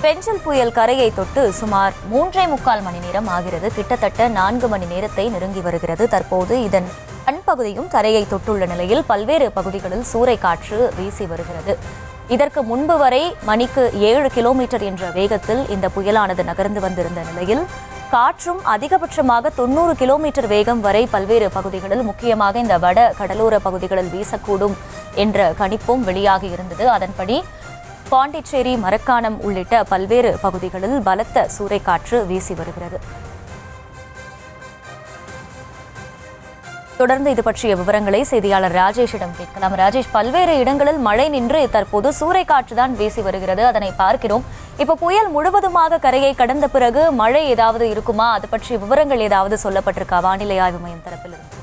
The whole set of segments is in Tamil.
பெஞ்சல் புயல் கரையை தொட்டு சுமார் 3.25 மணி நேரம் ஆகிறது. கிட்டத்தட்ட 4 மணி நேரத்தை நெருங்கி வருகிறது. தற்போது இதன் கண்பகுதியும் கரையை தொட்டுள்ள நிலையில் பல்வேறு பகுதிகளில் சூறைக்காற்று வீசி வருகிறது. இதற்கு முன்பு வரை மணிக்கு 7 கிலோமீட்டர் என்ற வேகத்தில் இந்த புயலானது நகர்ந்து வந்திருந்த நிலையில் காற்றும் அதிகபட்சமாக 90 கிலோமீட்டர் வேகம் வரை பல்வேறு பகுதிகளில், முக்கியமாக இந்த வட கடலோர பகுதிகளில் வீசக்கூடும் என்ற கணிப்பும் வெளியாகி இருந்தது. அதன்படி பாண்டிச்சேரி, மரக்காணம் உள்ளிட்ட பல்வேறு பகுதிகளில் பலத்த சூறைக்காற்று வீசி வருகிறது. தொடர்ந்து இது பற்றிய விவரங்களை செய்தியாளர் ராஜேஷிடம் கேட்கலாம். ராஜேஷ், பல்வேறு இடங்களில் மழை நின்று தற்போது சூறைக்காற்று தான் வீசி வருகிறது, அதனை பார்க்கிறோம். இப்ப புயல் முழுவதுமாக கரையை கடந்த பிறகு மழை ஏதாவது இருக்குமா? அது பற்றிய விவரங்கள் ஏதாவது சொல்லப்பட்டிருக்கா வானிலை ஆய்வு மையம் தரப்பிலிருந்து?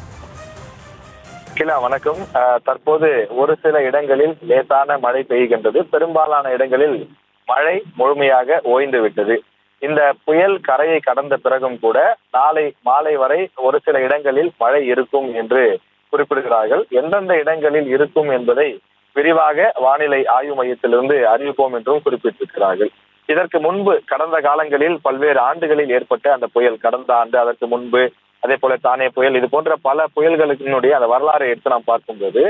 வணக்கம். தற்போது ஒரு சில இடங்களில் லேசான மழை பெய்கின்றது. பெரும்பாலான இடங்களில் மழை முழுமையாக ஓய்ந்து விட்டது. இந்த புயல் கரையை கடந்த பிறகும் கூட நாளை மாலை வரை ஒரு சில இடங்களில் மழை இருக்கும் என்று குறிப்பிடுகிறார்கள். எந்தெந்த இடங்களில் இருக்கும் என்பதை விரிவாக வானிலை ஆய்வு மையத்திலிருந்து அறிவிப்போம் என்றும் குறிப்பிட்டிருக்கிறார்கள். இதற்கு முன்பு கடந்த காலங்களில் பல்வேறு ஆண்டுகளில் ஏற்பட்ட அந்த புயல், கடந்த ஆண்டு, அதற்கு முன்பு அதே போல தானே புயல், இது போன்ற பல புயல்களுக்கு அந்த வரலாறை எடுத்து நாம் பார்க்கும்போது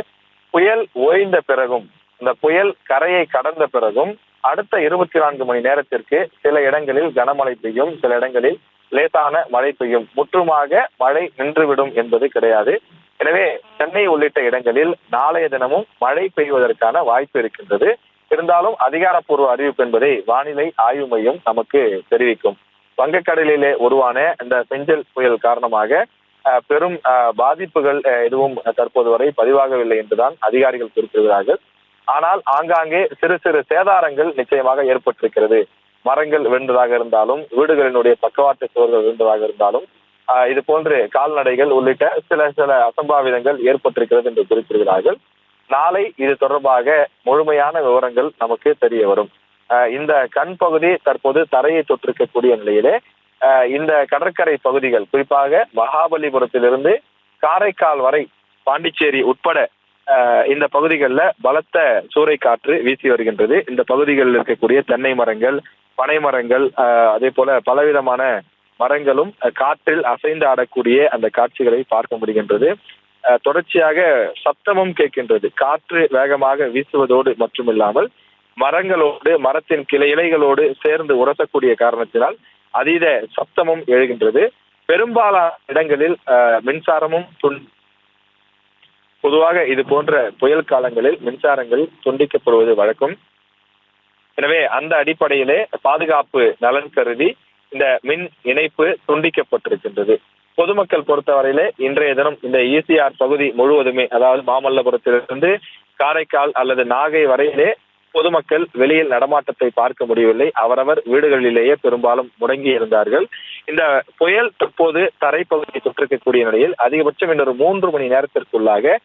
புயல் ஓய்ந்த பிறகும், இந்த புயல் கரையை கடந்த பிறகும் அடுத்த 24 மணி நேரத்திற்கு சில இடங்களில் கனமழை பெய்யும், சில இடங்களில் லேசான மழை பெய்யும். முற்றுமாக மழை நின்றுவிடும் என்பது கிடையாது. எனவே சென்னை உள்ளிட்ட இடங்களில் நாளைய தினமும் மழை பெய்வதற்கான வாய்ப்பு இருக்கின்றது. இருந்தாலும் அதிகாரப்பூர்வ அறிவிப்பு என்பதை வானிலை ஆய்வு மையம் நமக்கு தெரிவிக்கும். வங்கக்கடலிலே உருவான இந்த பெஞ்சல் புயல் காரணமாக பெரும் பாதிப்புகள் எதுவும் தற்போது வரை பதிவாகவில்லை என்றுதான் அதிகாரிகள் குறிப்பிடுகிறார்கள். ஆனால் ஆங்காங்கே சிறு சிறு சேதாரங்கள் நிச்சயமாக ஏற்பட்டிருக்கிறது. மரங்கள் விழுந்ததாக இருந்தாலும், வீடுகளினுடைய பக்கவாட்டு சுவர்கள் விழுந்ததாக இருந்தாலும், இது போன்று கால்நடைகள் உள்ளிட்ட சில அசம்பாவிதங்கள் ஏற்பட்டிருக்கிறது என்று குறிப்பிடுகிறார்கள். நாளை இது தொடர்பாக முழுமையான விவரங்கள் நமக்கு தெரிய வரும். இந்த கண் பகுதி தற்போது தரையை தொற்றிருக்கக்கூடிய நிலையிலே இந்த கடற்கரை பகுதிகள், குறிப்பாக மகாபலிபுரத்திலிருந்து காரைக்கால் வரை, பாண்டிச்சேரி உட்பட இந்த பகுதிகளில் பலத்த சூறைக்காற்று வீசி வருகின்றது. இந்த பகுதிகளில் இருக்கக்கூடிய தென்னை மரங்கள், பனை மரங்கள், அதே போல பலவிதமான மரங்களும் காற்றில் அசைந்து ஆடக்கூடிய அந்த காட்சிகளை பார்க்க முடிகின்றது. தொடர்ச்சியாக சப்தமும் கேட்கின்றது. காற்று வேகமாக வீசுவதோடு மட்டுமில்லாமல் மரங்களோடு, மரத்தின் இலைகளோடு சேர்ந்து உரசக்கூடிய காரணத்தினால் அதீத சப்தமும் எழுகின்றது. பெரும்பாலான இடங்களில் மின்சாரமும் பொதுவாக இது போன்ற புயல் காலங்களில் மின்சாரங்கள் துண்டிக்கப்படுவது வழக்கம். எனவே அந்த அடிப்படையிலே பாதுகாப்பு நலன் கருதி இந்த மின் இணைப்பு துண்டிக்கப்பட்டிருக்கின்றது. பொதுமக்கள் பொறுத்தவரையிலே இன்றைய தினம் இந்த ஈசிஆர் பகுதி முழுவதுமே, அதாவது மாமல்லபுரத்திலிருந்து காரைக்கால் அல்லது நாகை வரையிலே பொதுமக்கள் வெளியில் நடமாட்டத்தை பார்க்க முடியவில்லை. அவரவர் வீடுகளிலேயே பெரும்பாலும் முடங்கி இருந்தார்கள். இந்த புயல் தற்போது தரைப்பகுதியை தொற்றிருக்கக்கூடிய நிலையில் அதிகபட்சம் இன்னொரு 3 மணி நேரத்திற்குள்ளாக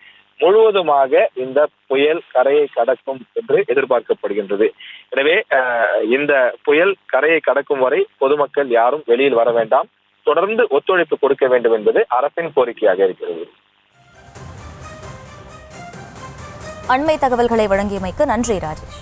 முழுவதுமாக இந்த புயல் கரையை கடக்கும் என்று எதிர்பார்க்கப்படுகின்றது. எனவே இந்த புயல் கரையை கடக்கும் வரை பொதுமக்கள் யாரும் வெளியில் வர வேண்டாம், தொடர்ந்து ஒத்துழைப்பு கொடுக்க வேண்டும் என்பது அரசின் கோரிக்கையாக இருக்கிறது. அண்மை தகவல்களை வழங்கியமைக்கு நன்றி ராஜேஷ்.